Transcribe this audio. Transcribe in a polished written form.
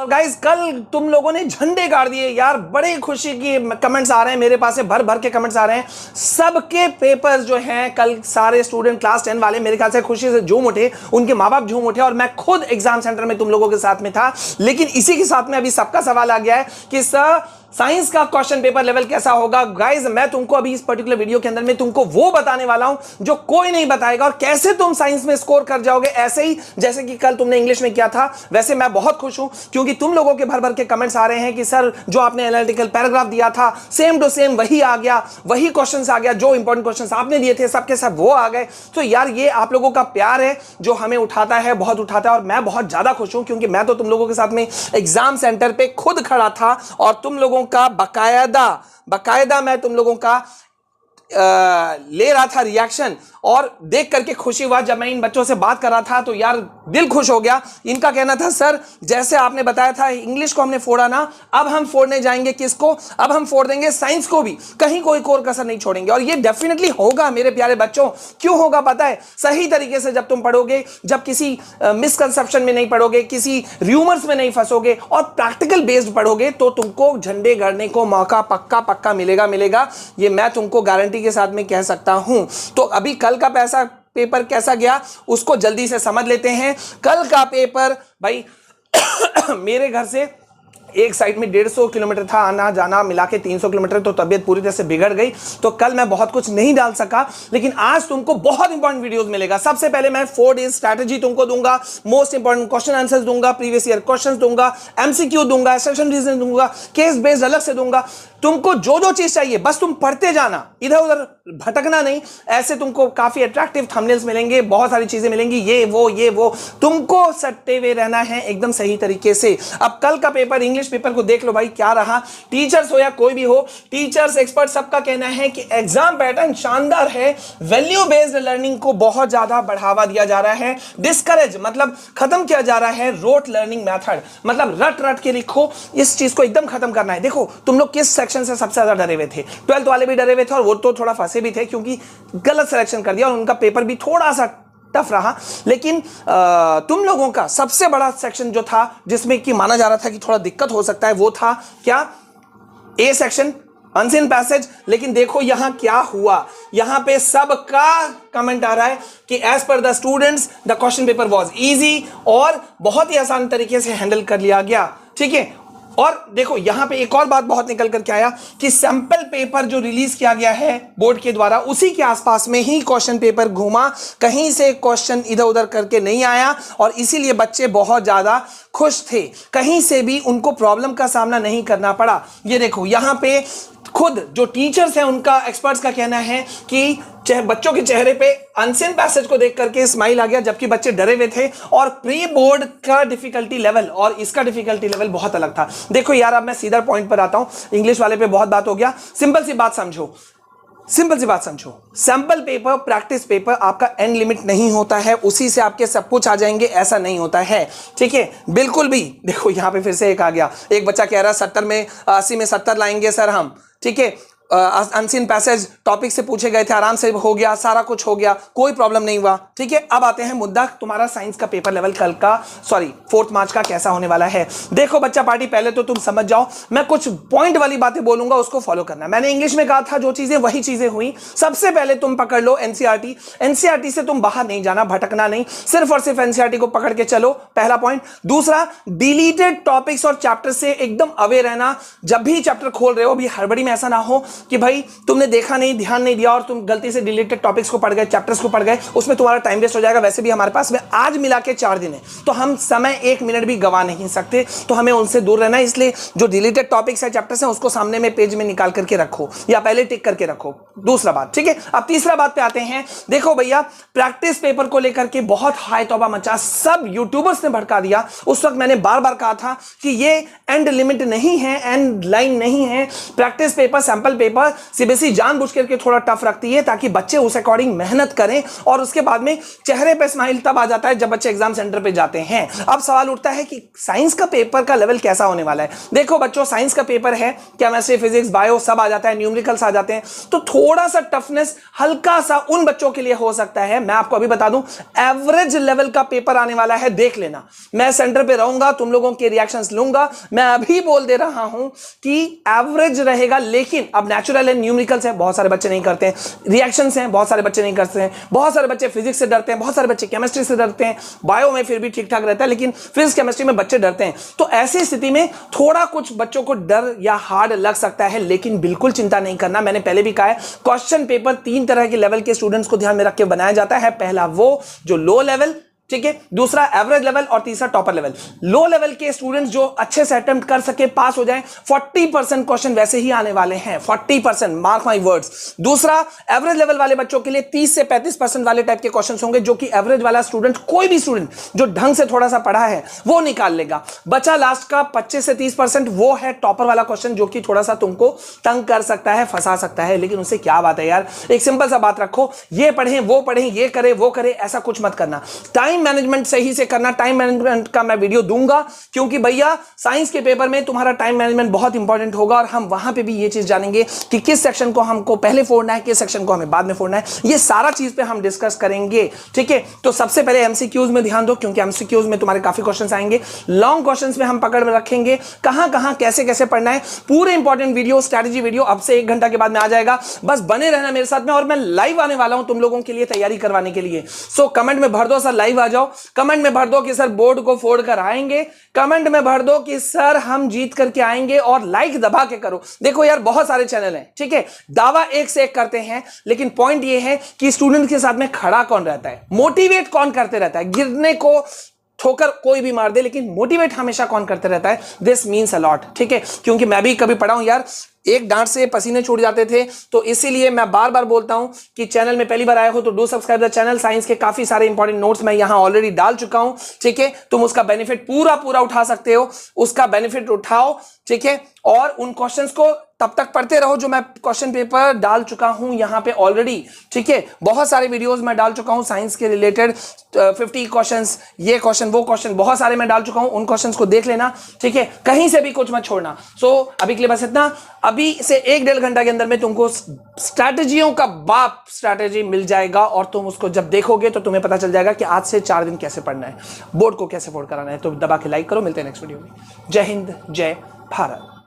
Guys कल तुम लोगों ने झंडे गाड़ दिए यार, बड़े खुशी की कमेंट्स आ रहे हैं मेरे पास से, भर भर के कमेंट्स आ रहे हैं। सबके पेपर्स जो हैं कल सारे स्टूडेंट क्लास 10 वाले मेरे ख्याल से खुशी से झूम उठे, उनके माँ बाप झूम उठे और मैं खुद एग्जाम सेंटर में तुम लोगों के साथ में था। लेकिन इसी के साथ में अभी सबका सवाल आ गया है कि सर साइंस का क्वेश्चन पेपर लेवल कैसा होगा। गाइस मैं तुमको अभी इस पर्टिकुलर वीडियो के अंदर में तुमको वो बताने वाला हूं जो कोई नहीं बताएगा, और कैसे तुम साइंस में स्कोर कर जाओगे ऐसे ही जैसे कि कल तुमने इंग्लिश में किया था। वैसे मैं बहुत खुश हूं क्योंकि तुम लोगों के भर भर के कमेंट्स आ रहे हैं कि सर जो आपने एनालिटिकल पैराग्राफ दिया था सेम टू सेम वही आ गया, वही क्वेश्चंस आ गया, जो इंपॉर्टेंट क्वेश्चंस आपने दिए थे सबके सब वो आ गए। तो यार ये आप लोगों का प्यार है जो हमें उठाता है, बहुत उठाता है, और मैं बहुत ज्यादा खुश हूं क्योंकि मैं तो तुम लोगों के साथ में एग्जाम सेंटर पे खुद खड़ा था और तुम लोगों का बकायदा मैं तुम लोगों का ले रहा था रिएक्शन, और देख करके खुशी हुआ जब मैं इन बच्चों से बात कर रहा था तो यार दिल खुश हो गया। इनका कहना था सर जैसे आपने बताया था इंग्लिश को हमने फोड़ा ना, अब हम फोड़ने जाएंगे किसको, अब हम फोड़ देंगे साइंस को भी, कहीं कोई कोर कसर नहीं छोड़ेंगे। और ये डेफिनेटली होगा मेरे प्यारे बच्चों। क्यों होगा पता है? सही तरीके से जब तुम पढ़ोगे, जब किसी मिसकंसेप्शन में नहीं पढ़ोगे, किसी र्यूमर्स में नहीं फंसोगे और प्रैक्टिकल बेस्ड पढ़ोगे तो तुमको झंडे गाड़ने को मौका पक्का मिलेगा। ये मैं तुमको गारंटी के साथ में कह सकता हूं। तो अभी कल का पेपर कैसा गया उसको जल्दी से समझ लेते हैं। कल का पेपर भाई मेरे घर से एक साइड में 150 किलोमीटर था, आना जाना मिला के 300 किलोमीटर, तो तबीयत पूरी तरह से बिगड़ गई। तो कल मैं बहुत कुछ नहीं डाल सका, लेकिन आज तुमको बहुत इंपॉर्टेंट वीडियोस मिलेगा। सबसे पहले मैं 4 डेज स्ट्रैटेजी तुमको दूंगा, मोस्ट इंपॉर्टेंट क्वेश्चन आंसर्स दूंगा, प्रीवियस ईयर क्वेश्चंस दूंगा, एमसीक्यू दूंगा, एक्सेप्शन रीजन दूंगा, केस बेस्ड अलग से दूंगा। तुमको जो चीज चाहिए बस तुम पढ़ते जाना, इधर उधर भटकना नहीं। ऐसे तुमको काफी अट्रैक्टिव थंबनेल्स मिलेंगे, बहुत सारी चीजें मिलेंगी, ये वो तुमको सट्टे हुए रहना है एकदम सही तरीके से। अब कल का पेपर इंग्लिश पेपर को देख लो भाई क्या रहा। टीचर्स हो या कोई भी हो, टीचर्स एक्सपर्ट सबका कहना है कि एग्जाम पैटर्न शानदार है, वैल्यू बेस्ड लर्निंग को बहुत ज्यादा बढ़ावा दिया जा रहा है, डिस्करेज मतलब खत्म किया जा रहा है रोट लर्निंग मेथड, मतलब रट के लिखो, इस चीज को एकदम खत्म करना है। देखो तुम लोग किस सेक्शन से सबसे ज्यादा डरे हुए थे? 12th वाले भी डरे हुए थे और वो तो थोड़ा फंसे भी थे क्योंकि गलत सिलेक्शन कर दिया और उनका पेपर भी थोड़ा सा टफ रहा। लेकिन तुम लोगों का सबसे बड़ा सेक्शन जो था जिसमें कि माना जा रहा था कि थोड़ा दिक्कत हो सकता है वो था क्या? A section, unseen passage. लेकिन देखो यहां क्या हुआ, यहां पे सबका कमेंट आ रहा है कि एज पर the students the question paper was easy, और बहुत ही आसान तरीके से हैंडल कर लिया गया। ठीक है। और देखो यहां पे एक और बात बहुत निकल करके आया कि सैंपल पेपर जो रिलीज किया गया है बोर्ड के द्वारा उसी के आसपास में ही क्वेश्चन पेपर घूमा, कहीं से क्वेश्चन इधर उधर करके नहीं आया, और इसीलिए बच्चे बहुत ज्यादा खुश थे, कहीं से भी उनको प्रॉब्लम का सामना नहीं करना पड़ा। ये देखो यहां पे खुद जो टीचर्स हैं उनका, एक्सपर्ट्स का कहना है कि बच्चों के चेहरे पे अनसीन पैसेज को देख करके स्माइल आ गया, जबकि बच्चे डरे हुए थे। और प्री बोर्ड का डिफिकल्टी लेवल और इसका डिफिकल्टी लेवल बहुत अलग था। देखो यार अब मैं सीधा पॉइंट पर आता हूं, इंग्लिश वाले पे बहुत बात हो गया। सिंपल सी बात समझो, सैंपल पेपर, प्रैक्टिस पेपर आपका एंड लिमिट नहीं होता है, उसी से आपके सब कुछ आ जाएंगे ऐसा नहीं होता है। ठीक है, बिल्कुल भी। देखो यहां पे फिर से एक आ गया, एक बच्चा कह रहा है 70 में 80 में 70 लाएंगे सर हम। ठीक है, अनसीन पैसेज टॉपिक से पूछे गए थे, आराम से हो गया, सारा कुछ हो गया, कोई प्रॉब्लम नहीं हुआ। ठीक है, अब आते हैं मुद्दा, तुम्हारा साइंस का पेपर लेवल कल का 4 मार्च का कैसा होने वाला है। देखो बच्चा पार्टी, पहले तो तुम समझ जाओ, मैं कुछ पॉइंट वाली बातें बोलूंगा उसको फॉलो करना। मैंने इंग्लिश में कहा था जो चीजें वही चीजें हुई। सबसे पहले तुम पकड़ लो एनसीईआरटी से तुम बाहर नहीं जाना, भटकना नहीं, सिर्फ और सिर्फ एनसीईआरटी को पकड़ के चलो, पहला पॉइंट। दूसरा, डिलीटेड टॉपिक्स और चैप्टर से एकदम अवे रहना। जब भी चैप्टर खोल रहे हो अभी हड़बड़ी में ऐसा ना हो कि भाई तुमने देखा नहीं, ध्यान नहीं दिया और तुम गलती से डिलीटेड टॉपिक्स को पढ़ गए, चैप्टर्स को पढ़ गए, उसमें तुम्हारा टाइम वेस्ट हो जाएगा। वैसे भी हमारे पास में आज मिला के 4 दिन है, तो हम समय 1 मिनट भी गवा नहीं सकते, तो हमें उनसे दूर रहना है। इसलिए जो डिलीटेड टॉपिक्स है, चैप्टर्स हैं, उसको सामने में पेज में निकाल करके रखो या पहले टिक करके रखो। दूसरा बात, ठीक है। अब तीसरा बात पे आते हैं। देखो भैया, प्रैक्टिस पेपर को लेकर के बहुत हाई तौबा मचा, सब यूट्यूबर्स ने भड़का दिया। उस वक्त मैंने बार बार कहा था कि ये एंड लिमिट नहीं है, एंड लाइन नहीं है। Practice paper, sample paper paper CBSE जानबूझ करके थोड़ा टफ रखती है ताकि बच्चे उस अकॉर्डिंग मेहनत करें और उसके बाद में चेहरे पे स्माइल तब आ जाता है जब बच्चे एग्जाम सेंटर पे जाते हैं। अब सवाल उठता है कि साइंस का पेपर का लेवल कैसा होने वाला है। देखो बच्चों, साइंस का पेपर है, केमिस्ट्री, फिजिक्स, बायो सब आ जाता है, न्यूमेरिकल्स आ जाते हैं, तो थोड़ा सा टफनेस हल्का सा उन बच्चों के लिए हो सकता है। मैं आपको अभी बता दूं, एवरेज लेवल का पेपर आने वाला है, देख लेना। मैं सेंटर पे रहूंगा, तुम लोगों के रिएक्शंस लूंगा। मैं अभी बोल दे रहा हूं कि एवरेज रहेगा, लेकिन अब नेचुरल एंड न्यूमेरिकल्स है, बहुत सारे बच्चे नहीं करते हैं, रिएक्शंस हैं, बहुत सारे बच्चे नहीं करते हैं, बहुत सारे बच्चे फिजिक्स से डरते हैं, बहुत सारे बच्चे केमिस्ट्री से डरते हैं, बायो में फिर भी ठीक ठाक रहता है, लेकिन फिजिक्स केमिस्ट्री में बच्चे डरते हैं। तो ऐसी स्थिति में थोड़ा कुछ बच्चों को डर या हार्ड लग सकता है, लेकिन बिल्कुल चिंता नहीं करना। मैंने पहले भी कहा है, क्वेश्चन पेपर 3 तरह के लेवल के स्टूडेंट्स को ध्यान में रख के बनाया जाता है। पहला वो जो लो लेवल, ठीक है, दूसरा एवरेज लेवल और तीसरा टॉपर लेवल। लो लेवल के स्टूडेंट्स जो अच्छे से अटेम्प्ट कर सके, पास हो जाएं, 40% क्वेश्चन वैसे ही आने वाले हैं, 40%, मार्क माय वर्ड्स। दूसरा, एवरेज लेवल वाले बच्चों के लिए 30 से 35% वाले टाइप के क्वेश्चंस होंगे, जो कि एवरेज वाला स्टूडेंट, कोई भी स्टूडेंट जो ढंग से थोड़ा सा पढ़ा है वो निकाल लेगा। बचा लास्ट का 25 से 30%, वो है टॉपर वाला क्वेश्चन, जो कि थोड़ा सा तुमको तंग कर सकता है, फंसा सकता है। लेकिन उससे क्या बात है यार, एक सिंपल सा बात रखो, ये पढ़ें वो पढ़ें, ये करे वो करे, ऐसा कुछ मत करना। टाइम मैनेजमेंट सही से करना। टाइम मैनेजमेंट का मैं वीडियो दूंगा, क्योंकि भैया साइंस के पेपर में तुम्हारा टाइम मैनेजमेंट बहुत इंपॉर्टेंट होगा, और हम वहां पे भी ये चीज जानेंगे कि किस सेक्शन को हमको पहले फोड़ना है, किस सेक्शन को हमें बाद में फोड़ना है। ये सारा चीज पे हम डिस्कस करेंगे, ठीक है। तो सबसे पहले एमसीक्यूज में ध्यान दो, क्योंकि एमसीक्यूज में तुम्हारे काफी क्वेश्चंस आएंगे। लॉन्ग क्वेश्चंस में हम पकड़ में रखेंगे, कहां कैसे कैसे पढ़ना है। पूरे इंपॉर्टेंट वीडियो, स्ट्रेटेजी वीडियो अब से 1 घंटा के बाद में आ जाएगा। बस बने रहना मेरे साथ में, और मैं लाइव आने वाला हूं तुम लोगों के लिए तैयारी करवाने के लिए। सो कमेंट में भर दो सर लाइव आ जाओ, कमेंट में भर दो कि सर बोर्ड को फोड़ कर आएंगे, कमेंट में भर दो कि सर हम जीत करके आएंगे, और लाइक दबा के करो। देखो यार, बहुत सारे चैनल हैं, ठीक है, दावा एक से एक करते हैं, लेकिन पॉइंट ये है कि स्टूडेंट के साथ में खड़ा कौन रहता है, मोटिवेट कौन करते रहता है। गिरने को ठोकर कोई भी मार दे, लेकिन मोटिवेट हमेशा कौन करते रहता है, दिस मीन्स अ लॉट, ठीक है। क्योंकि मैं भी कभी पढ़ा हूं यार, एक डांट से पसीने छूट जाते थे, तो इसीलिए मैं बार बार बोलता हूं कि चैनल में पहली बार आए हो तो do subscribe the channel. Science के काफी सारे इंपॉर्टेंट नोट्स मैं यहां ऑलरेडी डाल चुका हूं, ठीक है। तुम उसका बेनिफिट पूरा उठा सकते हो, उसका बेनिफिट उठाओ, ठीक है। और उन क्वेश्चंस को तब तक पढ़ते रहो जो मैं क्वेश्चन पेपर डाल चुका हूं यहां पे ऑलरेडी, ठीक है। बहुत सारे वीडियोस मैं डाल चुका हूं साइंस के रिलेटेड, 50 क्वेश्चंस, ये क्वेश्चन वो क्वेश्चन, बहुत सारे मैं डाल चुका हूं। उन क्वेश्चंस को देख लेना, ठीक है, कहीं से भी कुछ मत छोड़ना। सो अभी के लिए बस इतना। अभी से 1-1.5 घंटा के अंदर में तुमको स्ट्रैटेजियों का बाप स्ट्रैटेजी मिल जाएगा, और तुम उसको जब देखोगे तो तुम्हें पता चल जाएगा कि आज से 4 दिन कैसे पढ़ना है, बोर्ड को कैसे फोड़ कराना है। तो दबा के लाइक करो, मिलते हैं नेक्स्ट वीडियो में। जय हिंद, जय भारत।